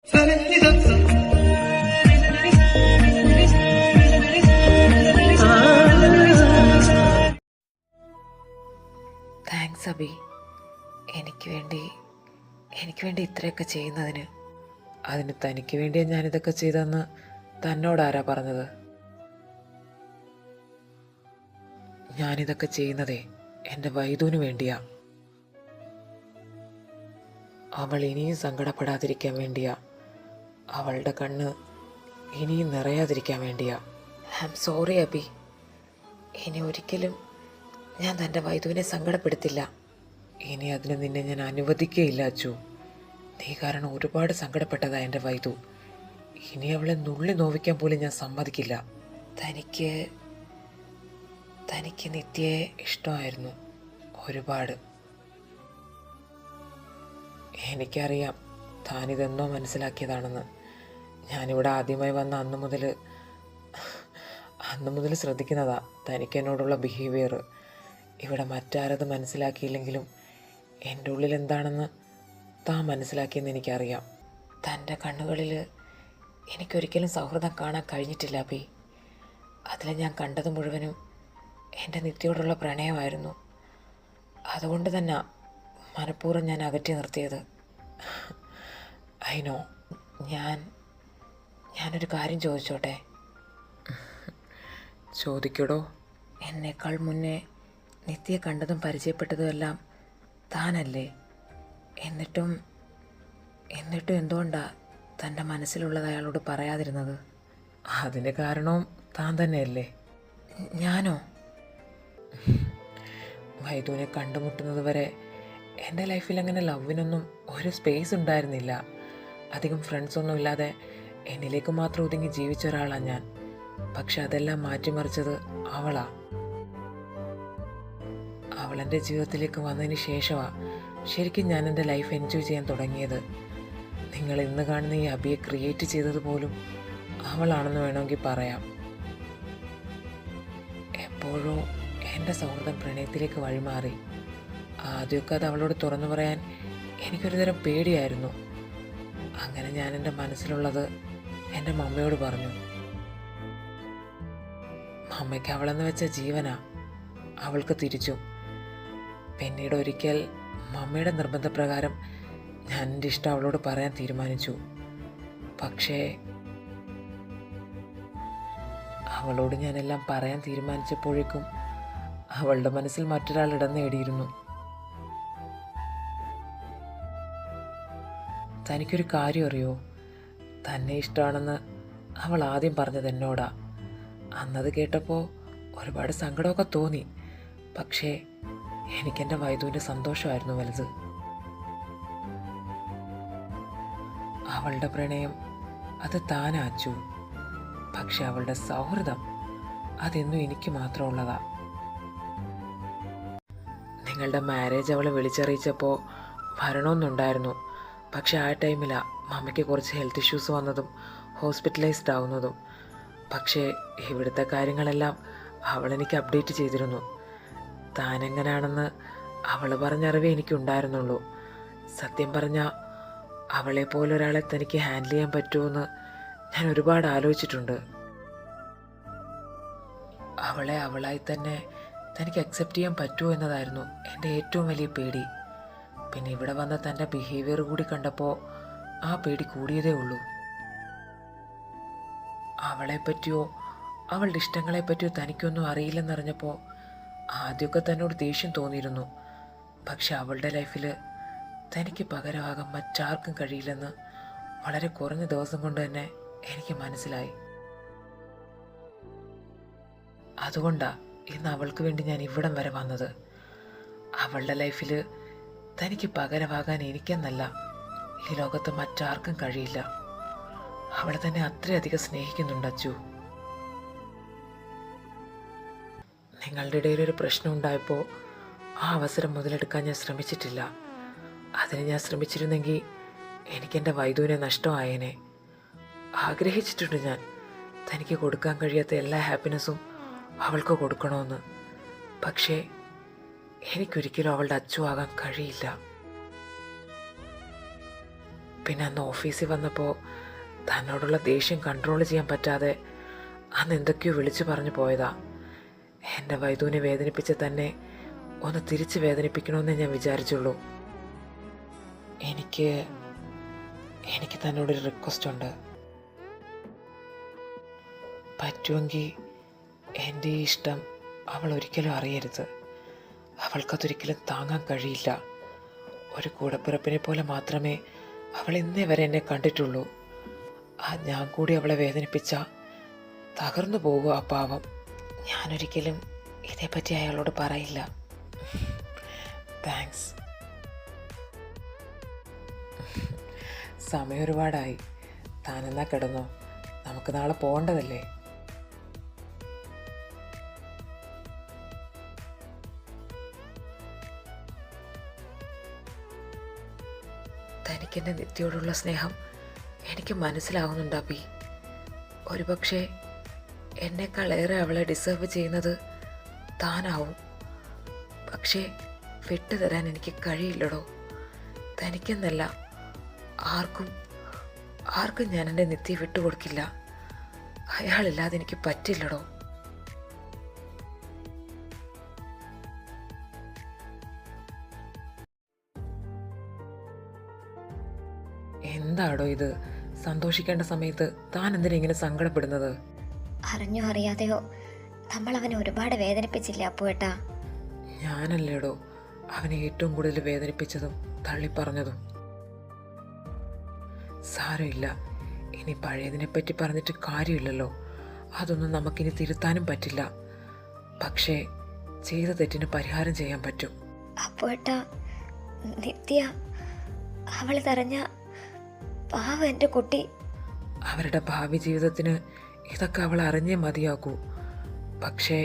Thanks Abi, എനിക്ക് വേണ്ടി ഇത്രയൊക്കെ ചെയ്യുന്നതിന്. അതിന് തനിക്ക് വേണ്ടിയാ ഞാനിതൊക്കെ ചെയ്തെന്ന് തന്നോടാരാ പറഞ്ഞത്? ഞാനിതൊക്കെ ചെയ്യുന്നതേ എൻ്റെ വൈദുവിന് വേണ്ടിയാ. അവൾ ഇനിയും സങ്കടപ്പെടാതിരിക്കാൻ വേണ്ടിയാ. അവളുടെ കണ്ണ് ഇനിയും നിറയാതിരിക്കാൻ വേണ്ടിയാ. I am sorry Abi. ഇനി ഒരിക്കലും ഞാൻ തൻ്റെ വൈദുവിനെ സങ്കടപ്പെടുത്തില്ല. ഇനി അതിന് നിന്നെ ഞാൻ അനുവദിക്കുകയില്ല അച്ചു. നീ കാരണം ഒരുപാട് സങ്കടപ്പെട്ടതാ എൻ്റെ വൈദു. ഇനി അവളെ നുള്ളി നോവിക്കാൻ പോലും ഞാൻ സമ്മതിക്കില്ല. തനിക്ക് നിത്യയെ ഇഷ്ടമായിരുന്നു ഒരുപാട്. എനിക്കറിയാം താനിതെന്നോ മനസ്സിലാക്കിയതാണെന്ന്. ഞാനിവിടെ ആദ്യമായി വന്ന അന്ന് മുതൽ ശ്രദ്ധിക്കുന്നതാ തനിക്ക് എന്നോടുള്ള ബിഹേവിയർ. ഇവിടെ മറ്റാരത് മനസ്സിലാക്കിയില്ലെങ്കിലും എൻ്റെ ഉള്ളിൽ എന്താണെന്ന് താൻ മനസ്സിലാക്കിയെന്ന് എനിക്കറിയാം. തൻ്റെ കണ്ണുകളിൽ എനിക്കൊരിക്കലും സൗഹൃദം കാണാൻ കഴിഞ്ഞിട്ടില്ല അബി. അതിൽ ഞാൻ കണ്ടത് മുഴുവനും എൻ്റെ നിത്യയോടുള്ള പ്രണയമായിരുന്നു. അതുകൊണ്ട് തന്നെ മനഃപൂർവ്വം ഞാൻ അകറ്റി നിർത്തിയത്. I know. ഞാനൊരു കാര്യം ചോദിച്ചോട്ടെ? ചോദിക്കടോ. എന്നേക്കാൾ മുന്നേ നിത്യയെ കണ്ടതും പരിചയപ്പെട്ടതും എല്ലാം താനല്ലേ? എന്നിട്ടും എന്തുകൊണ്ടാ തൻ്റെ മനസ്സിലുള്ളത് അയാളോട് പറയാതിരുന്നത്? അതിൻ്റെ കാരണവും താൻ തന്നെയല്ലേ? ഞാനോ? വൈദുവിനെ കണ്ടുമുട്ടുന്നത് വരെ എൻ്റെ ലൈഫിൽ അങ്ങനെ ലവിനൊന്നും ഒരു സ്പേസ് ഉണ്ടായിരുന്നില്ല. അധികം ഫ്രണ്ട്സൊന്നും ഇല്ലാതെ എന്നിലേക്ക് മാത്രം ഒതുങ്ങി ജീവിച്ച ഒരാളാണ് ഞാൻ. പക്ഷെ അതെല്ലാം മാറ്റിമറിച്ചത് അവളാ. അവളെൻ്റെ ജീവിതത്തിലേക്ക് വന്നതിന് ശേഷമാണ് ശരിക്കും ഞാൻ എൻ്റെ ലൈഫ് എൻജോയ് ചെയ്യാൻ തുടങ്ങിയത്. നിങ്ങൾ ഇന്ന് കാണുന്ന ഈ അബിയെ ക്രിയേറ്റ് ചെയ്തത് പോലും അവളാണെന്ന് വേണമെങ്കിൽ പറയാം. എപ്പോഴോ എൻ്റെ സൗഹൃദം പ്രണയത്തിലേക്ക് വഴിമാറി. ആദ്യമൊക്കെ അത് അവളോട് തുറന്നു പറയാൻ എനിക്കൊരു തരം പേടിയായിരുന്നു. അങ്ങനെ ഞാൻ എൻ്റെ മനസ്സിലുള്ളത് എൻ്റെ മമ്മയോട് പറഞ്ഞു. മമ്മയ്ക്ക് അവളെന്ന് വെച്ച ജീവനാ, അവൾക്ക് തിരിച്ചും. പിന്നീട് ഒരിക്കൽ മമ്മയുടെ നിർബന്ധപ്രകാരം ഞാൻ എൻ്റെ ഇഷ്ടം അവളോട് പറയാൻ തീരുമാനിച്ചു. പക്ഷേ അവളോട് ഞാനെല്ലാം പറയാൻ തീരുമാനിച്ചപ്പോഴേക്കും അവളുടെ മനസ്സിൽ മറ്റൊരാൾ ഇടം നേടിയിരുന്നു. തനിക്കൊരു കാര്യം അറിയോ? തന്നെ ഇഷ്ടമാണെന്ന് അവൾ ആദ്യം പറഞ്ഞത് എന്നോടാ. അന്നത് കേട്ടപ്പോൾ ഒരുപാട് സങ്കടമൊക്കെ തോന്നി. പക്ഷേ എനിക്കെൻ്റെ വൈദുവിൻ്റെ സന്തോഷമായിരുന്നു വലുത്. അവളുടെ പ്രണയം അത് താനാച്ചു. പക്ഷെ അവളുടെ സൗഹൃദം അതെന്നും എനിക്ക് മാത്രമുള്ളതാ. നിങ്ങളുടെ മാരേജ് അവളെ വിളിച്ചറിയിച്ചപ്പോൾ വരണമെന്നുണ്ടായിരുന്നു. പക്ഷെ ആ ടൈമിലാണ് മമ്മയ്ക്ക് കുറച്ച് ഹെൽത്ത് ഇഷ്യൂസ് വന്നതും ഹോസ്പിറ്റലൈസ്ഡ് ആവുന്നതും. പക്ഷേ ഇവിടുത്തെ കാര്യങ്ങളെല്ലാം അവളെനിക്ക് അപ്ഡേറ്റ് ചെയ്തിരുന്നു. താനെങ്ങനെയാണെന്ന് അവൾ പറഞ്ഞറിവേ എനിക്കുണ്ടായിരുന്നുള്ളൂ. സത്യം പറഞ്ഞാൽ അവളെപ്പോലെ ഒരാളെ തനിക്ക് ഹാൻഡിൽ ചെയ്യാൻ പറ്റുമെന്ന് ഞാൻ ഒരുപാട് ആലോചിച്ചിട്ടുണ്ട്. അവളെ അവളായി തന്നെ തനിക്ക് അക്സെപ്റ്റ് ചെയ്യാൻ പറ്റുമോ എന്നതായിരുന്നു എൻ്റെ ഏറ്റവും വലിയ പേടി. പിന്നെ ഇവിടെ വന്ന തൻ്റെ ബിഹേവിയർ കൂടി കണ്ടപ്പോൾ ആ പേടി കൂടിയതേ ഉള്ളൂ. അവളെപ്പറ്റിയോ അവളുടെ ഇഷ്ടങ്ങളെപ്പറ്റിയോ തനിക്കൊന്നും അറിയില്ലെന്നറിഞ്ഞപ്പോൾ ആദ്യമൊക്കെ തന്നോട് ദേഷ്യം തോന്നിയിരുന്നു. പക്ഷെ അവളുടെ ലൈഫിൽ തനിക്ക് പകരമാകാൻ മറ്റാർക്കും കഴിയില്ലെന്ന് വളരെ കുറഞ്ഞ ദിവസം കൊണ്ട് തന്നെ എനിക്ക് മനസ്സിലായി. അതുകൊണ്ടാണ് ഇന്ന് അവൾക്ക് വേണ്ടി ഞാൻ ഇവിടം വരെ വന്നത്. അവളുടെ ലൈഫിൽ തനിക്ക് പകരമാകാൻ എനിക്കെന്നല്ല, ഈ ലോകത്ത് മറ്റാർക്കും കഴിയില്ല. അവളെ തന്നെ അത്രയധികം സ്നേഹിക്കുന്നുണ്ട് അച്ചു. നിങ്ങളുടെ ഇടയിലൊരു പ്രശ്നം ഉണ്ടായപ്പോൾ ആ അവസരം മുതലെടുക്കാൻ ഞാൻ ശ്രമിച്ചിട്ടില്ല. അതിന് ഞാൻ ശ്രമിച്ചിരുന്നെങ്കിൽ എനിക്കെൻ്റെ വൈദുവിനെ നഷ്ടമായേനെ. ആഗ്രഹിച്ചിട്ടുണ്ട് ഞാൻ തനിക്ക് കൊടുക്കാൻ കഴിയാത്ത എല്ലാ ഹാപ്പിനെസ്സും അവൾക്ക് കൊടുക്കണമെന്ന്. പക്ഷേ എനിക്കൊരിക്കലും അവളുടെ അച്ചു ആകാൻ കഴിയില്ല. പിന്നെ അന്ന് ഓഫീസിൽ വന്നപ്പോൾ തന്നോടുള്ള ദേഷ്യം കൺട്രോൾ ചെയ്യാൻ പറ്റാതെ അന്ന് എന്തൊക്കെയോ വിളിച്ചു പറഞ്ഞു പോയതാ. എൻ്റെ വൈദുവിനെ വേദനിപ്പിച്ച് തന്നെ ഒന്ന് തിരിച്ച് വേദനിപ്പിക്കണമെന്നേ ഞാൻ വിചാരിച്ചുള്ളൂ. എനിക്ക് തന്നോടൊരു റിക്വസ്റ്റ് ഉണ്ട്. പറ്റുമെങ്കിൽ എൻ്റെ ഈ ഇഷ്ടം അവൾ ഒരിക്കലും അറിയരുത്. അവൾക്കതൊരിക്കലും താങ്ങാൻ കഴിയില്ല. ഒരു കൂടപ്പിറപ്പിനെ പോലെ മാത്രമേ അവൾ ഇന്നേ വരെ എന്നെ കണ്ടിട്ടുള്ളൂ. ഞാൻ കൂടി അവളെ വേദനിപ്പിച്ച തകർന്നു പോകുക ആ പാവം. ഞാനൊരിക്കലും ഇതേപ്പറ്റി അയാളോട് പറയില്ല. താങ്ക്സ്. സമയം ഒരുപാടായി. താനെന്നാ കിടന്നോ, നമുക്ക് നാളെ പോകേണ്ടതല്ലേ? തനിക്കെൻ്റെ നിത്യയോടുള്ള സ്നേഹം എനിക്ക് മനസ്സിലാവുന്നുണ്ട് അബി. ഒരുപക്ഷെ എന്നെക്കാളേറെ അവളെ ഡിസേർവ് ചെയ്യുന്നത് താനാവും. പക്ഷേ വിട്ടുതരാൻ എനിക്ക് കഴിയില്ലടോ. തനിക്കെന്നല്ല, ആർക്കും ഞാൻ എൻ്റെ നിത്യ വിട്ടുകൊടുക്കില്ല. അയാളില്ലാതെ എനിക്ക് പറ്റില്ലടോ. എന്താടോ ഇത്? സന്തോഷിക്കേണ്ട സമയത്ത് താൻ എന്തിനാ ഇങ്ങനെ സങ്കടപ്പെടുന്നത്? അറിഞ്ഞോ അറിയാതെയോ നമ്മൾ അവനെ ഒരുപാട് വേദനിപ്പിച്ചില്ല അപ്പുവേട്ടാ. ഞാനല്ലേടോ അവനെ ഏറ്റവും കൂടുതൽ വേദനിപ്പിച്ചതും തള്ളിപ്പറഞ്ഞതും. സാരമില്ല, ഇനി പഴയതിനെപ്പറ്റി പറഞ്ഞിട്ട് കാര്യമില്ലല്ലോ. അതൊന്നും നമുക്കിനി തിരുത്താനും പറ്റില്ല. പക്ഷേ ചെയ്ത തെറ്റിന് പരിഹാരം ചെയ്യാൻ പറ്റും. അപ്പുവേട്ടാ, നിത്യ അവൾ തറഞ്ഞ പാവം എൻ്റെ കുട്ടി. അവരുടെ ഭാവി ജീവിതത്തിന് ഇതൊക്കെ അവൾ അറിഞ്ഞേ മതിയാകൂ. പക്ഷേ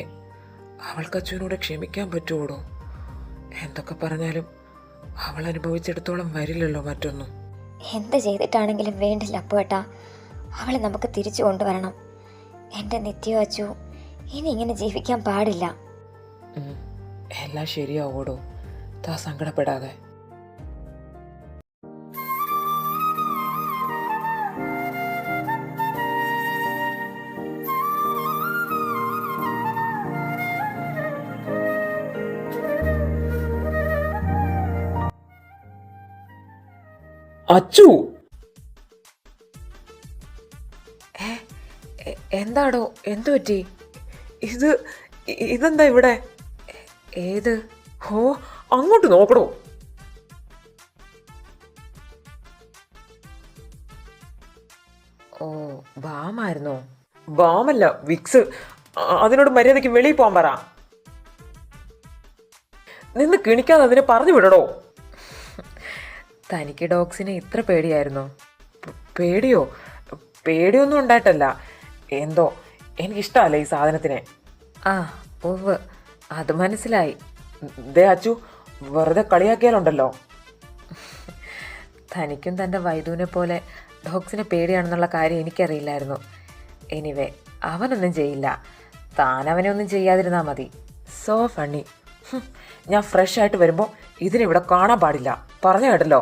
അവൾക്ക് അച്ഛനോട് ക്ഷമിക്കാൻ പറ്റുമോടോ? എന്തൊക്കെ പറഞ്ഞാലും അവൾ അനുഭവിച്ചിടത്തോളം വരില്ലല്ലോ മറ്റൊന്നും. എന്ത് ചെയ്തിട്ടാണെങ്കിലും വേണ്ടില്ല അപ്പുവേട്ടാ, അവളെ നമുക്ക് തിരിച്ചു കൊണ്ടുവരണം. എൻ്റെ നിത്യോ അച്ചു ഇനി ഇങ്ങനെ ജീവിക്കാൻ പാടില്ല. എല്ലാം ശരിയാവോടോ, താ സങ്കടപ്പെടാതെ. അച്ചു, എന്താടോ? എന്തു പറ്റി? ഇതെന്താ ഇവിടെ? ഏത്? ഓ, അങ്ങോട്ട് നോക്കടോ. ഓ, ബാമായിരുന്നോ? ബാമല്ല, വിക്സ്. അതിനോട് മര്യാദയ്ക്ക് വെളിയിൽ പോകാൻ പറ. നിന്ന് കിണിക്കാതെ അതിനെ പറഞ്ഞു വിടടോ. തനിക്ക് ഡോഗ്സിനെ ഇത്ര പേടിയായിരുന്നോ? പേടിയോ? പേടിയൊന്നും ഉണ്ടായിട്ടല്ല, എന്തോ എനിക്കിഷ്ടമല്ല ഈ സാധനത്തിനെ. ആ, ഉവ്വ്, അത് മനസ്സിലായി. ദേ അച്ചു, വെറുതെ കളിയാക്കിയാലുണ്ടല്ലോ. തനിക്കും തൻ്റെ വൈദുവിനെ പോലെ ഡോഗ്സിനെ പേടിയാണെന്നുള്ള കാര്യം എനിക്കറിയില്ലായിരുന്നു. എനിവേ, അവനൊന്നും ചെയ്യില്ല. താനവനെ ഒന്നും ചെയ്യാതിരുന്നാൽ മതി. So funny. ഞാൻ ഫ്രഷ് ആയിട്ട് വരുമ്പോൾ ഇതിനിവിടെ കാണാൻ പാടില്ല, പറഞ്ഞു കേട്ടല്ലോ.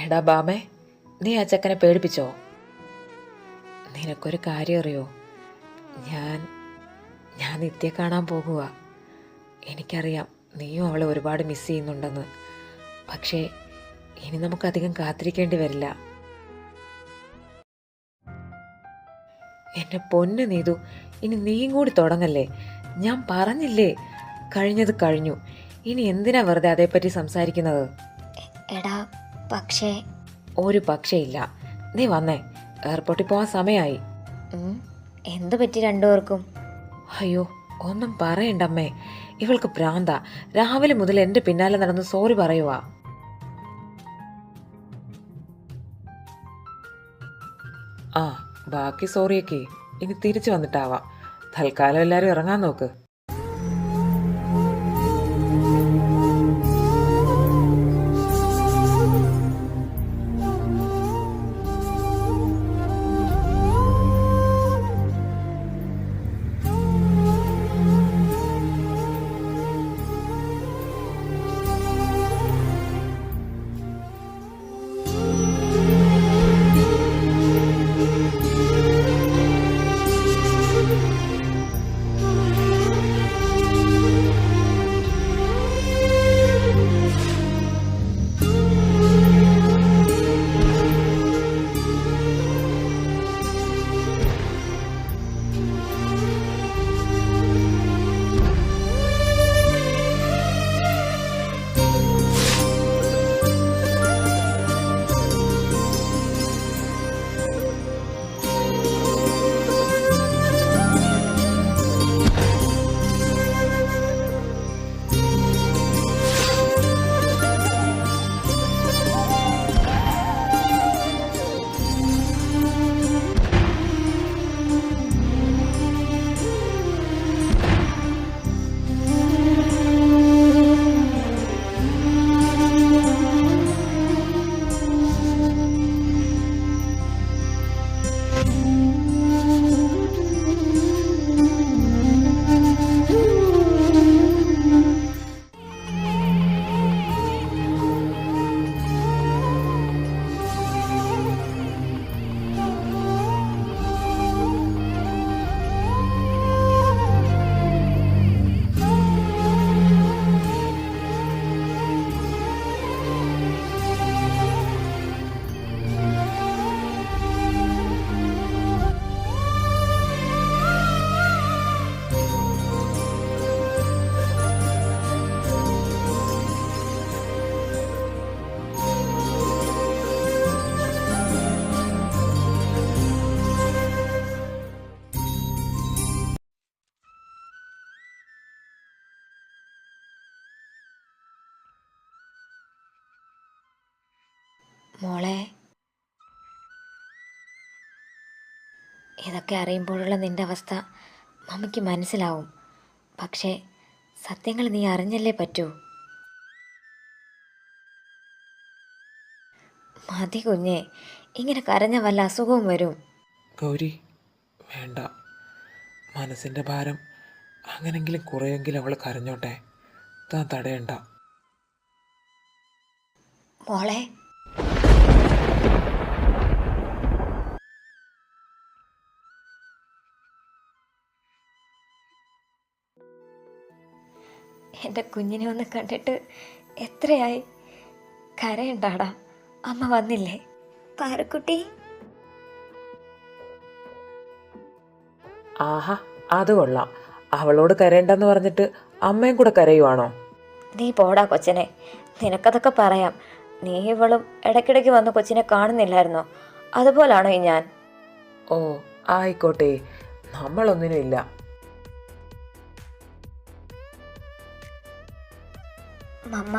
എടാ ബാമേ, നീ ആ ചെക്കനെ പേടിപ്പിച്ചോ? നിനക്കൊരു കാര്യം അറിയോ? ഞാൻ നിത്യ കാണാൻ പോകുക. എനിക്കറിയാം നീയും അവളെ ഒരുപാട് മിസ് ചെയ്യുന്നുണ്ടെന്ന്. പക്ഷേ ഇനി നമുക്കധികം കാത്തിരിക്കേണ്ടി വരില്ല. എന്നെ പൊന്ന് നീതു, ഇനി നീയും കൂടി തുടങ്ങല്ലേ. ഞാൻ പറഞ്ഞില്ലേ, കഴിഞ്ഞത് കഴിഞ്ഞു. ഇനി എന്തിനാ വെറുതെ അതേപ്പറ്റി സംസാരിക്കുന്നത്? എടാ, പക്ഷേ. ഒരു പക്ഷേ ഇല്ല. നീ വന്നേ, എയർപോർട്ടിൽ പോകാൻ സമയമായി. എന്ത് പറ്റി രണ്ടുപേർക്കും? അയ്യോ, ഒന്നും പറയണ്ടമ്മേ. ഇവൾക്ക് ഭ്രാന്ത. രാവിലെ മുതൽ എൻ്റെ പിന്നാലെ നടന്ന് സോറി പറയുവാ. ആ, ബാക്കി സോറിയൊക്കെ ഇനി തിരിച്ചു വന്നിട്ടാവാം. തൽക്കാലം എല്ലാവരും ഇറങ്ങാൻ നോക്ക്. മോളെ, ഇതൊക്കെ അറിയുമ്പോഴുള്ള നിന്റെ അവസ്ഥ മമ്മിക്ക് മനസ്സിലാവും. പക്ഷേ സത്യങ്ങൾ നീ അറിഞ്ഞല്ലേ പറ്റൂ. മതി കുഞ്ഞെ, ഇങ്ങനെ കരഞ്ഞ വല്ല അസുഖവും വരും. ഗൗരി, വേണ്ട. മനസ്സിൻ്റെ ഭാരം അങ്ങനെങ്കിലും കുറെയെങ്കിലും അവൾ കരഞ്ഞോട്ടെ. താൻ തടയണ്ട. മോളെ, എൻ്റെ കുഞ്ഞിനെ ഒന്ന് കണ്ടിട്ട് എത്രയായി? കരയണ്ടാടാ, അമ്മ വന്നില്ലേ? പാറക്കുട്ടി, ആഹാ, അത് കൊള്ളാം. അവളോട് കരയണ്ടെന്ന് പറഞ്ഞിട്ട് അമ്മയും കൂടെ കരയുവാണോ? നീ പോടാ കൊച്ചനെ. നിനക്കതൊക്കെ പറയാം. നീ ഇവളും ഇടയ്ക്കിടയ്ക്ക് വന്ന് കൊച്ചിനെ കാണുന്നില്ലായിരുന്നോ? അതുപോലാണോ ഈ ഞാൻ? ഓ, ആയിക്കോട്ടെ, നമ്മളൊന്നിനും ഇല്ല. മമ്മ,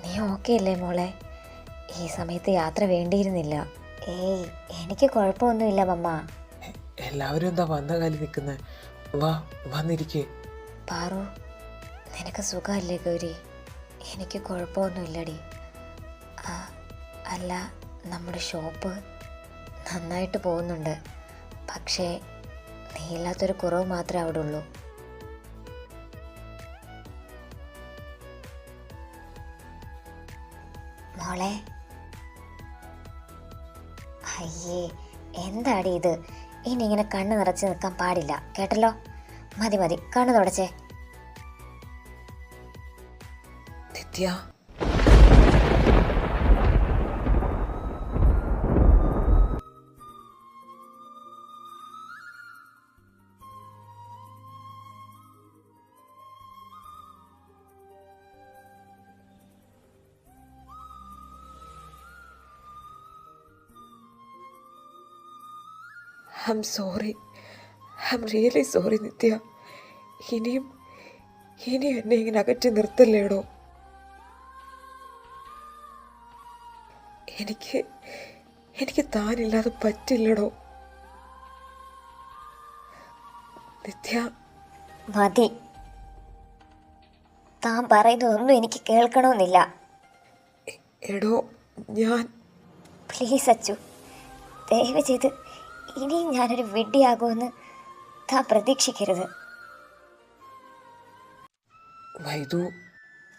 നീ ഓക്കെ അല്ലേ മോളെ? ഈ സമയത്ത് യാത്ര വേണ്ടിയിരുന്നില്ല. ഏയ്, എനിക്ക് കുഴപ്പമൊന്നുമില്ല മമ്മ. എല്ലാവരും എന്താ വന്ന കാലം നിൽക്കുന്നത്? വാ, വന്നിരിക്കേ. പാറു, നിനക്ക് സുഖമല്ലേ ഗൗരി? എനിക്ക് കുഴപ്പമൊന്നുമില്ലടി. അല്ല, നമ്മുടെ ഷോപ്പ് നന്നായിട്ട് പോകുന്നുണ്ട്. പക്ഷേ നീ ഇല്ലാത്തൊരു കുറവ് മാത്രമേ അവിടെ ഉള്ളൂ. മോളെ, അയ്യേ, എന്താടി ഇത്? ഇനി ഇങ്ങനെ കണ്ണ് നിറച്ച് നിൽക്കാൻ പാടില്ല, കേട്ടല്ലോ? മതി മതി, കണ്ണ് തുടച്ചേ. നിത്യ, I'm sorry. I'm really sorry നിത്യ. ഇനിയും എന്നെ ഇങ്ങനെ അകറ്റി നിർത്തല്ലേടോ. എനിക്ക് താനില്ലാതെ പറ്റില്ലടോ നിത്യ. മതി, താൻ പറയുന്നതൊന്നും എനിക്ക് കേൾക്കണമെന്നില്ല. എടോ, ഞാൻ പ്ലീസ് അച്ചു, ദയവ് ചെയ്ത് ഇനിയും ഞാനൊരു വിഡ്ഢിയാകുമെന്ന് താൻ പ്രതീക്ഷിക്കരുത്. വൈദു,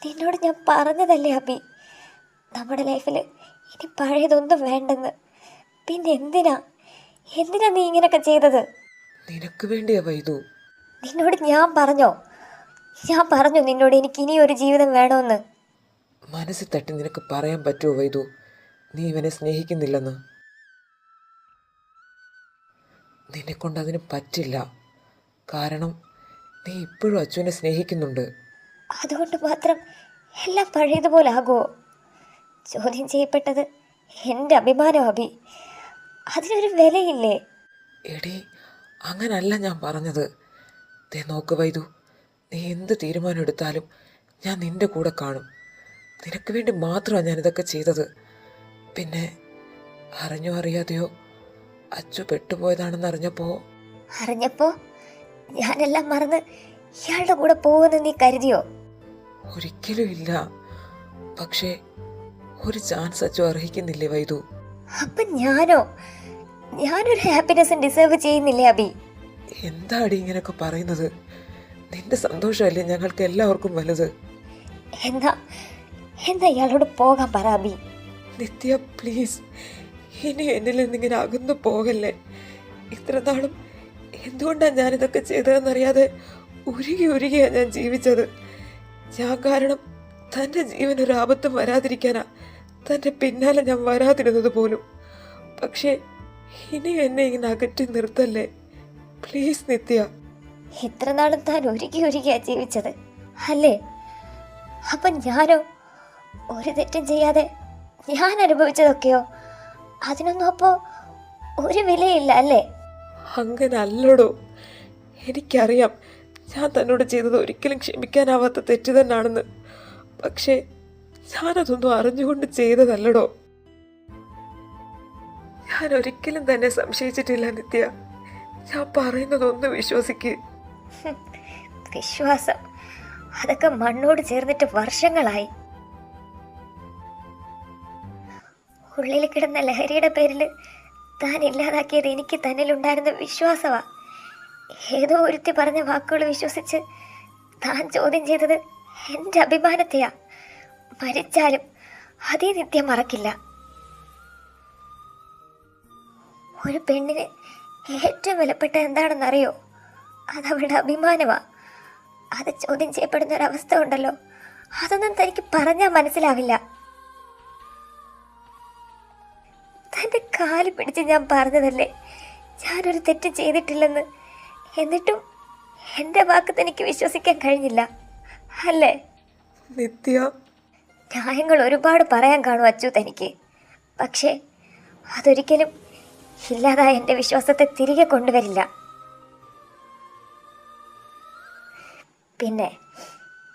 നിന്നോട് ഞാൻ പറഞ്ഞതല്ലേ അബി, നമ്മുടെ ലൈഫിൽ ഇനി പഴയതൊന്നും വേണ്ടെന്ന്. പിന്നെ എന്തിനാ നീ ഇങ്ങനെയൊക്കെ ചെയ്തത്? നിനക്ക് വേണ്ടിയാ വൈദു. നിന്നോട് ഞാൻ പറഞ്ഞു നിന്നോട് എനിക്ക് ഇനി ഒരു ജീവിതം വേണമെന്ന്. മനസ്സിൽ തട്ടി നിനക്ക് പറയാൻ പറ്റുമോ വൈദു നീ ഇവനെ സ്നേഹിക്കുന്നില്ലെന്ന്? നിന്നെക്കൊണ്ട് അതിന് പറ്റില്ല. കാരണം നീ ഇപ്പോഴും അച്ചുവിനെ സ്നേഹിക്കുന്നുണ്ട്. അതുകൊണ്ട് മാത്രം എല്ലാം പഴയതുപോലെ ആകുമോ? ചോദ്യം ചെയ്യപ്പെട്ടത് എൻ്റെ അഭിമാനം അബി, അതിനൊരു വിലയില്ലേ? എടി, അങ്ങനല്ല ഞാൻ പറഞ്ഞത്. നോക്ക് വൈദു, നീ എന്ത് തീരുമാനം എടുത്താലും ഞാൻ നിന്റെ കൂടെ കാണും. നിനക്ക് വേണ്ടി മാത്രമാണ് ഞാനിതൊക്കെ ചെയ്തത്. പിന്നെ അറിഞ്ഞോ അറിയാതെയോ അച്ചു പെട്ടുപോയതാണെന്ന് അറിഞ്ഞപ്പോ ഞാനെല്ലാം മറന്ന് ഇയാളുടെ കൂടെ പോകുമെന്ന് നീ കരുതിയോ? ഒരിക്കലും ഇല്ല. പക്ഷേ ഒരു ചാൻസ് അച്ചു അർഹിക്കുന്നില്ലേ വൈദു? അപ്പൊ ഞാനൊരു ഹാപ്പിനെസ് ഡിസേർവ് ചെയ്യുന്നില്ലേ അബി? എന്താടി ഇങ്ങനെയൊക്കെ പറയുന്നത്? നിന്റെ സന്തോഷമല്ലേ ഞങ്ങൾക്ക് എല്ലാവർക്കും വലുത്. എന്താ ഇയാളോട് പോകാൻ പറ അബി. നിത്യ, പ്ലീസ്, ഇനി എന്നിൽ നിന്നിങ്ങനെ അകന്നു പോകല്ലേ. ഇത്ര നാളും എന്തുകൊണ്ടാണ് ഞാനിതൊക്കെ ചെയ്തതെന്നറിയാതെ ഉരുകിയാണ് ഞാൻ ജീവിച്ചത്. ഞാൻ കാരണം തൻ്റെ ജീവൻ ഒരു ആപത്തും വരാതിരിക്കാനാ തൻ്റെ പിന്നാലെ ഞാൻ വരാതിരുന്നത് പോലും. പക്ഷേ ഇനി എന്നെ ഇങ്ങനെ അകറ്റി നിർത്തല്ലേ പ്ലീസ് നിത്യ. ഇത്ര നാളും താൻ ഉരുകിയാ ജീവിച്ചത് അല്ലേ? അപ്പൊ ഞാനോ? ഒരു തെറ്റും ചെയ്യാതെ ഞാൻ അനുഭവിച്ചതൊക്കെയോ? അതിനൊന്നും അപ്പോ ഒരു വിലയില്ല അല്ലേ? അങ്ങനെ അല്ലടോ. എനിക്കറിയാം ഞാൻ തന്നോട് ചെയ്തത് ഒരിക്കലും ക്ഷമിക്കാനാവാത്ത തെറ്റ് തന്നെയാണെന്ന്. പക്ഷേ ഞാനതൊന്നും അറിഞ്ഞുകൊണ്ട് ചെയ്തതല്ലടോ. ഞാൻ ഒരിക്കലും തന്നെ സംശയിച്ചിട്ടില്ല നിത്യ. ഞാൻ പറയുന്നതൊന്ന് വിശ്വസിക്ക്. വിശ്വാസം അതൊക്കെ മണ്ണോട് ചേർന്നിട്ട് വർഷങ്ങളായി. ഉള്ളിൽ കിടന്ന ലഹരിയുടെ പേരിൽ താൻ ഇല്ലാതാക്കിയത് എനിക്ക് തന്നിലുണ്ടായിരുന്ന വിശ്വാസമാ. ഏതോ ഒരുത്തി പറഞ്ഞ വാക്കുകൾ വിശ്വസിച്ച് താൻ ചോദ്യം ചെയ്തത് എൻ്റെ അഭിമാനത്തെയാ. മരിച്ചാലും അതേ നിത്യം മറക്കില്ല. ഒരു പെണ്ണിന് ഏറ്റവും വിലപ്പെട്ട എന്താണെന്നറിയോ? അതവളുടെ അഭിമാനമാ. അത് ചോദ്യം ചെയ്യപ്പെടുന്ന ഒരവസ്ഥ ഉണ്ടല്ലോ, അതൊന്നും തനിക്ക് പറഞ്ഞാൽ മനസ്സിലാവില്ല. തൻ്റെ കാല് പിടിച്ച് ഞാൻ പറഞ്ഞതല്ലേ ഞാനൊരു തെറ്റ് ചെയ്തിട്ടില്ലെന്ന്. എന്നിട്ടും എൻ്റെ വാക്ക് തനിക്ക് വിശ്വസിക്കാൻ കഴിഞ്ഞില്ല അല്ലേ? നിത്യ, ന്യായങ്ങൾ ഒരുപാട് പറയാൻ കാണും അച്ചു തനിക്ക്. പക്ഷേ അതൊരിക്കലും ഇല്ലാതായ എൻ്റെ വിശ്വാസത്തെ തിരികെ കൊണ്ടുവരില്ല. പിന്നെ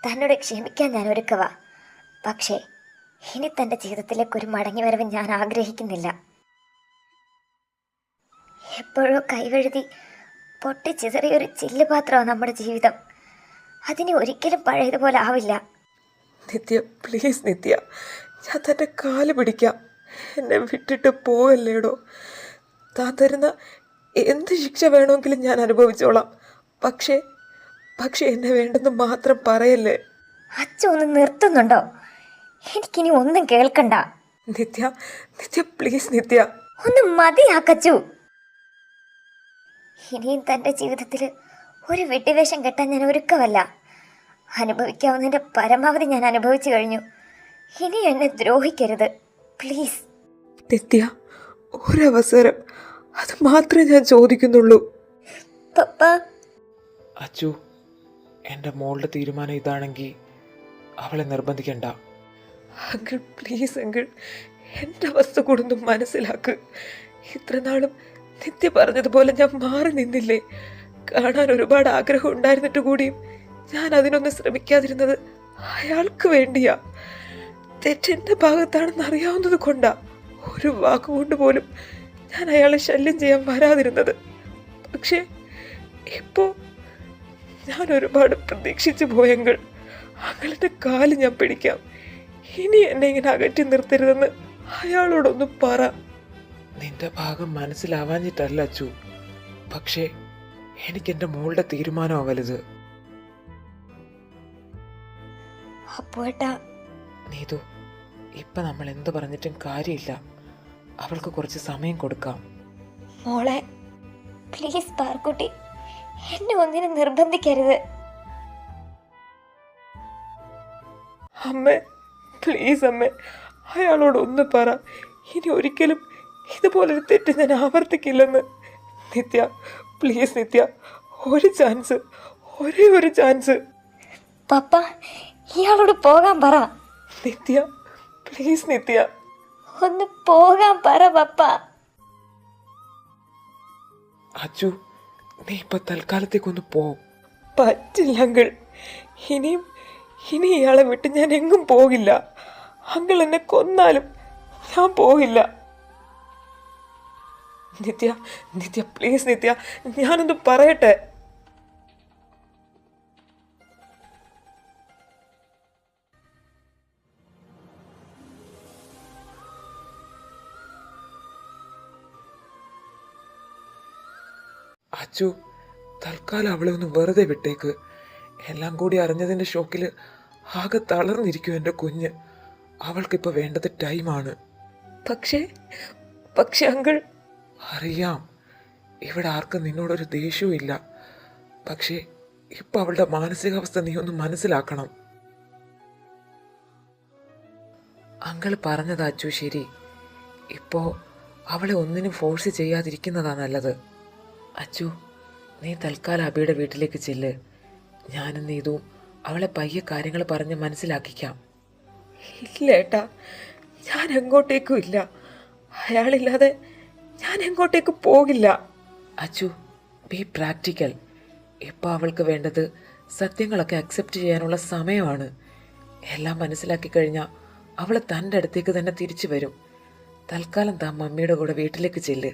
തന്നോട് ക്ഷമിക്കാൻ ഞാൻ ഒരുക്കവാ. പക്ഷേ ഇനി തൻ്റെ ജീവിതത്തിലേക്ക് ഒരു മടങ്ങിവരവ് ഞാൻ ആഗ്രഹിക്കുന്നില്ല. എപ്പോഴോ കൈവഴുതി പൊട്ടിച്ചിതറിയൊരു ചില്ലുപാത്രമാണ് നമ്മുടെ ജീവിതം. അതിന് ഒരിക്കലും പഴയതുപോലെ ആവില്ല. നിത്യ, പ്ലീസ് നിത്യ, ഞാൻ തൻ്റെ കാല് പിടിക്കാം. എന്നെ വിട്ടിട്ട് പോവല്ലേടോ. താൻ തരുന്ന എന്ത് ശിക്ഷ വേണമെങ്കിലും ഞാൻ അനുഭവിച്ചോളാം. പക്ഷേ എന്നെ വേണ്ടെന്ന് മാത്രം പറയല്ലേ. അച്ഛൻ ഒന്ന് നിർത്തുന്നുണ്ടോ? എനിക്കിനി ഒന്നും കേൾക്കണ്ട. നിത്യ പ്ലീസ് നിത്യ. ഒന്ന് മതിയാക്കച്ചു. ഇനിയും തൻ്റെ ജീവിതത്തിൽ ഒരു വിട്ടുവേഷം കെട്ടാൻ ഞാൻ ഒരുക്കമല്ല. അനുഭവിക്കാവുന്നതിൻ്റെ പരമാവധി ഞാൻ അനുഭവിച്ചു കഴിഞ്ഞു. ഇനി എന്നെ ദ്രോഹിക്കരുത് പ്ലീസ്. നിത്യ, ഒരവസരം, അത് മാത്രമേ ഞാൻ ചോദിക്കുന്നുള്ളൂ. പപ്പ. അച്ചു, എൻ്റെ മോളുടെ തീരുമാനം ഇതാണെങ്കിൽ അവളെ നിർബന്ധിക്കണ്ട. അങ്കിൾ പ്ലീസ് അങ്കിൾ, എൻ്റെ അവസ്ഥ കൂടൊന്നും മനസ്സിലാക്ക്. ഇത്ര നാളും നിത്യ പറഞ്ഞതുപോലെ ഞാൻ മാറി നിന്നില്ലേ. കാണാൻ ഒരുപാട് ആഗ്രഹം ഉണ്ടായിരുന്നിട്ട് കൂടിയും ഞാൻ അതിനൊന്നും ശ്രമിക്കാതിരുന്നത് അയാൾക്ക് വേണ്ടിയാ. തെറ്റെൻ്റെ ഭാഗത്താണെന്ന് അറിയാവുന്നത് കൊണ്ടാ ഒരു വാക്കുകൊണ്ട് പോലും ഞാൻ അയാളെ ശല്യം ചെയ്യാൻ വരാതിരുന്നത്. പക്ഷേ ഇപ്പോൾ ഞാൻ ഒരുപാട് പ്രതീക്ഷിച്ചു പോയെങ്കിൽ അങ്ങളുടെ കാല് ഞാൻ പിടിക്കാം. ഇനി എന്നെ ഇങ്ങനെ അകറ്റി നിർത്തരുതെന്ന് അയാളോടൊന്ന് പറ. നിന്റെ ഭാഗം മനസ്സിലാവാഞ്ഞിട്ടല്ല അച്ചു, പക്ഷേ എനിക്കെൻ്റെ മോളുടെ തീരുമാനമാണ് വലുത്. അപ്പോട്ടാ നീതു, ഇപ്പം നമ്മൾ എന്ത് പറഞ്ഞിട്ടും കാര്യമില്ല. അവൾക്ക് കുറച്ച് സമയം കൊടുക്കാം. മോളെ പ്ലീസ് പാർക്കുട്ടി, എന്നെ ഒന്നിനും നിർബന്ധിക്കരുത്. അമ്മേ പ്ലീസ് അമ്മേ, അയാളോട് ഒന്ന് പറ. ഇനി ഒരിക്കലും ഇതുപോലൊരു തെറ്റ് ഞാൻ ആവർത്തിക്കില്ലെന്ന്. നിത്യ പ്ലീസ് നിത്യ, ഒരു ചാൻസ്, ഒരേ ഒരു ചാൻസ്. പപ്പ ഇയാളോട് പോകാൻ പറ. നിത്യ പ്ലീസ് നിത്യ. ഒന്ന് പോകാൻ പറ പപ്പ. അച്ചു, നീ ഇപ്പൊ തൽക്കാലത്തേക്കൊന്ന് പോ. പറ്റില്ല അങ്കിൾ. ഇനി ഇയാളെ വിട്ട് ഞാൻ എങ്ങും പോകില്ല. അങ്കിൾ എന്നെ കൊന്നാലും ഞാൻ പോകില്ല. നിത്യ പ്ലീസ് നിത്യ, ഞാനൊന്ന് പറയട്ടെ. അച്ചു, തൽക്കാലം അവളെ ഒന്ന് വെറുതെ വിട്ടേക്ക്. എല്ലാം കൂടി അറിഞ്ഞതിൻ്റെ ഷോക്കിൽ ആകെ തളർന്നിരിക്കും എൻ്റെ കുഞ്ഞ്. അവൾക്കിപ്പോൾ വേണ്ടത് ടൈമാണ്. പക്ഷേ അങ്കിൾ. അറിയാം, ഇവിടെ ആർക്കും നിന്നോടൊരു ദേഷ്യവും ഇല്ല. പക്ഷേ ഇപ്പം അവളുടെ മാനസികാവസ്ഥ നീ ഒന്ന് മനസ്സിലാക്കണം. അങ്കിൾ പറഞ്ഞതാ അച്ചു ശരി. ഇപ്പോൾ അവളെ ഒന്നിനും ഫോഴ്സ് ചെയ്യാതിരിക്കുന്നതാ നല്ലത്. അച്ചു, നീ തൽക്കാലം അബിയുടെ വീട്ടിലേക്ക് ചെല്ല്. ഞാനും നീതും അവളെ പയ്യെ കാര്യങ്ങൾ പറഞ്ഞ് മനസ്സിലാക്കിക്കാം. ഇല്ല ഏട്ടാ, ഞാൻ എങ്ങോട്ടേക്കും ഇല്ല. അയാളില്ലാതെ ഞാൻ എങ്ങോട്ടേക്ക് പോകില്ല. Achu, B practical. ഇപ്പോൾ അവൾക്ക് വേണ്ടത് സത്യങ്ങളൊക്കെ അക്സെപ്റ്റ് ചെയ്യാനുള്ള സമയമാണ്. എല്ലാം മനസ്സിലാക്കി കഴിഞ്ഞാൽ അവൾ തൻ്റെ അടുത്തേക്ക് തന്നെ തിരിച്ചു വരും. തൽക്കാലം താൻ മമ്മിയുടെ കൂടെ വീട്ടിലേക്ക് ചെല്ല്.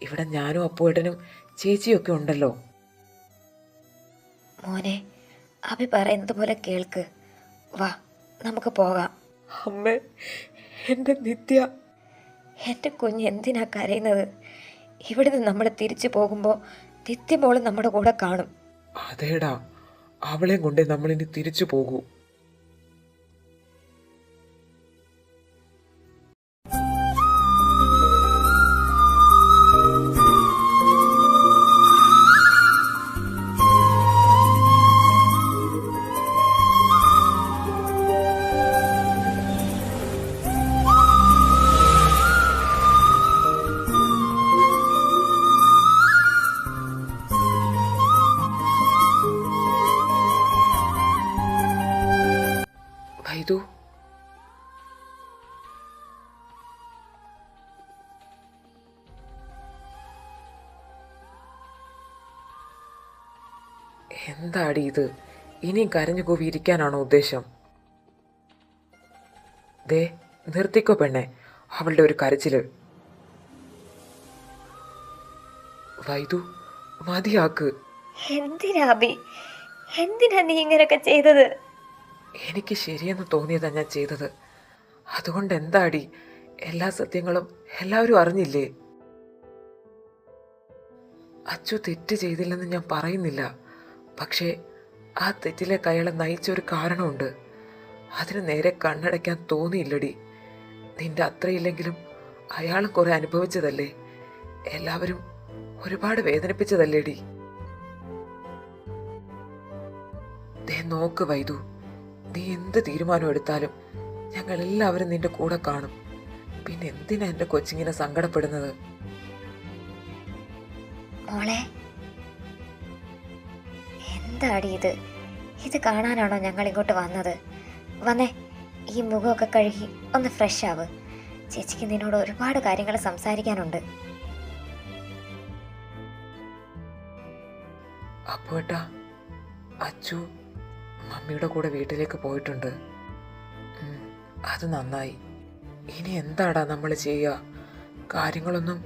ഇവിടെ ഞാനും അപ്പുവേട്ടനും ചേച്ചിയൊക്കെ ഉണ്ടല്ലോ. മോനെ, അഭി പറയുന്നത് പോലെ കേൾക്ക്. വാ, നമുക്ക് പോകാം. അമ്മേ, എൻ്റെ നിത്യ. എൻ്റെ കുഞ്ഞ് എന്തിനാ കരയുന്നത്? ഇവിടുന്ന് നമ്മൾ തിരിച്ചു പോകുമ്പോൾ നിത്യമോള് നമ്മുടെ കൂടെ കാണും. അതേടാ, അവളെയും കൊണ്ടേ നമ്മളിനി തിരിച്ചു പോകൂ. വൈദു, എന്താടി ഇത്? ഇനിയും കരഞ്ഞു കൂവി ഇരിക്കാനാണോ ഉദ്ദേശം? ദേ, നിർത്തിക്കോ പെണ്ണെ അവളുടെ ഒരു കരച്ചില്. വൈദു, മതിയാക്ക്. എന്തിനാ അഭി? എന്തിനാ നീ ഇങ്ങനെയൊക്കെ ചെയ്തത്? എനിക്ക് ശരിയെന്ന് തോന്നിയതാ ഞാൻ ചെയ്തത്. അതുകൊണ്ട് എന്താടി, എല്ലാ സത്യങ്ങളും എല്ലാവരും അറിഞ്ഞില്ലേ? അച്ചു തെറ്റ് ചെയ്തില്ലെന്ന് ഞാൻ പറയുന്നില്ല. പക്ഷേ ആ തെറ്റിലേക്ക് അയാളെ നയിച്ച ഒരു കാരണമുണ്ട്. അതിന് നേരെ കണ്ണടയ്ക്കാൻ തോന്നിയില്ലടി. നിന്റെ അത്രയില്ലെങ്കിലും അയാളും കുറെ അനുഭവിച്ചതല്ലേ. എല്ലാവരും ഒരുപാട് വേദനിപ്പിച്ചതല്ലേടി. ദേ നോക്ക് വൈദു, നീ എന്ത് തീരുമാനം എടുത്താലും ഞങ്ങൾ എല്ലാവരും നിന്റെ കൂടെ കാണും. പിന്നെ എന്തിനാ എൻ്റെ കൊച്ചിങ്ങനെ സങ്കടപ്പെടുന്നത്? മോളെ, എന്താടി ഇത്? ഇത് കാണാനാണോ ഞങ്ങൾ ഇങ്ങോട്ട് വന്നത്? വന്നേ, ഈ മുഖമൊക്കെ കഴുകി ഒന്ന് ഫ്രഷ് ആവ്. ചേച്ചിക്ക് നിന്നോട് ഒരുപാട് കാര്യങ്ങൾ സംസാരിക്കാനുണ്ട്. അപ്പോട്ടാ, അച്ചു മമ്മിയുടെ കൂടെ വീട്ടിലേക്ക് പോയിട്ടുണ്ട്. അത് നന്നായി. ഇനി എന്താടാ നമ്മൾ ചെയ്യുക? കാര്യങ്ങളൊന്നും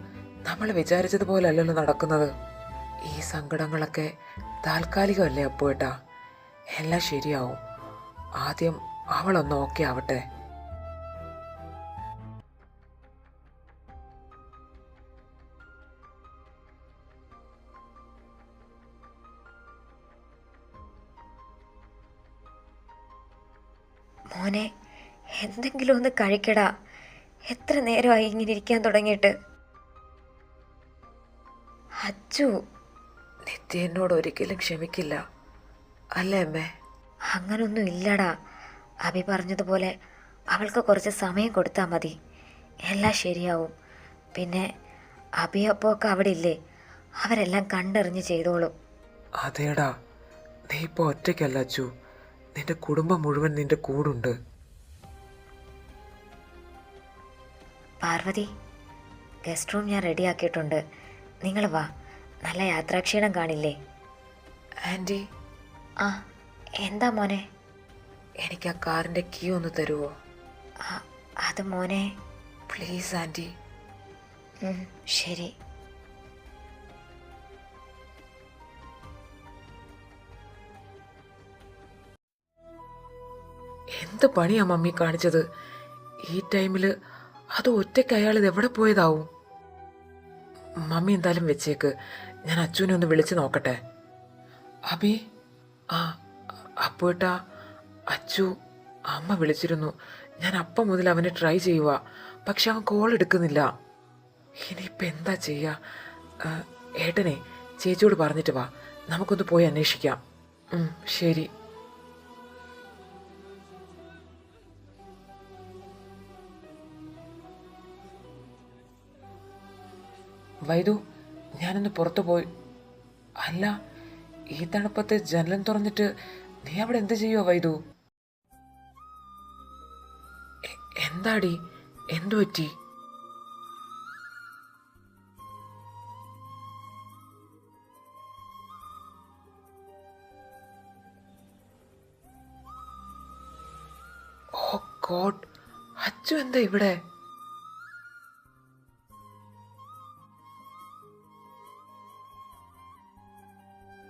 നമ്മൾ വിചാരിച്ചതുപോലെ അല്ലല്ലോ നടക്കുന്നത്. ഈ സങ്കടങ്ങളൊക്കെ താൽക്കാലികമല്ലേ അപ്പോട്ടാ? എല്ലാം ശരിയാവും. ആദ്യം അവളൊന്ന് ഓക്കെ ആവട്ടെ. മോനെ, എന്തെങ്കിലും ഒന്ന് കഴിക്കടാ. എത്ര നേരമായി ഇങ്ങനെ ഇരിക്കാൻ തുടങ്ങിയിട്ട്? അച്ചു, നിത്യ എന്നോട് ഒരിക്കലും ക്ഷമിക്കില്ല അല്ലേ അമ്മേ? അങ്ങനൊന്നും ഇല്ലടാ. അഭി പറഞ്ഞതുപോലെ അവൾക്ക് കുറച്ച് സമയം കൊടുത്താൽ മതി. എല്ലാം ശരിയാവും. പിന്നെ അഭി അപ്പോ ഒക്കെ അവിടെ ഇല്ലേ? അവരെല്ലാം കണ്ടറിഞ്ഞ് ചെയ്തോളും. അതേടാ, നീ ഇപ്പോൾ ഒറ്റയ്ക്കല്ല അച്ചു. നിന്റെ കുടുംബം മുഴുവൻ നിന്റെ കൂടുണ്ട്. പാർവതി, ഗസ്റ്റ് റൂം ഞാൻ റെഡിയാക്കിയിട്ടുണ്ട്. നിങ്ങൾ വാ, നല്ല യാത്രാക്ഷീണം കാണില്ലേ? ആൻറ്റി, ആ, എന്താ മോനെ? എനിക്ക് ആ കാറിൻ്റെ കീ ഒന്ന് തരുമോ? അത് മോനെ. Please aunty. ശരി. എന്ത് പണിയാ മമ്മി കാണിച്ചത്? ഈ ടൈമിൽ അത് ഒറ്റയ്ക്ക് അയാൾ ഇത് എവിടെ പോയതാവും? മമ്മി എന്തായാലും വെച്ചേക്ക്, ഞാൻ അച്ചുവിനെ ഒന്ന് വിളിച്ച് നോക്കട്ടെ. അബി, ആ അപ്പോട്ടാ, അച്ചു അമ്മ വിളിച്ചിരുന്നു. ഞാൻ അപ്പം മുതൽ അവനെ ട്രൈ ചെയ്യുക, പക്ഷെ അവൻ കോൾ എടുക്കുന്നില്ല. ഇനിയിപ്പോൾ എന്താ ചെയ്യുക? ഏട്ടനെ ചേച്ചിയോട് പറഞ്ഞിട്ട് വാ, നമുക്കൊന്ന് പോയി അന്വേഷിക്കാം. ശരി. വൈദു, ഞാനൊന്ന് പുറത്തു പോയി. അല്ല, ഈ തണുപ്പത്ത് ജനലം തുറന്നിട്ട് നീ അവിടെ എന്ത് ചെയ്യുവോ വൈദു? എന്താടി, എന്തു പറ്റി? ഗോഡ്, അച്ചു എന്താ ഇവിടെ?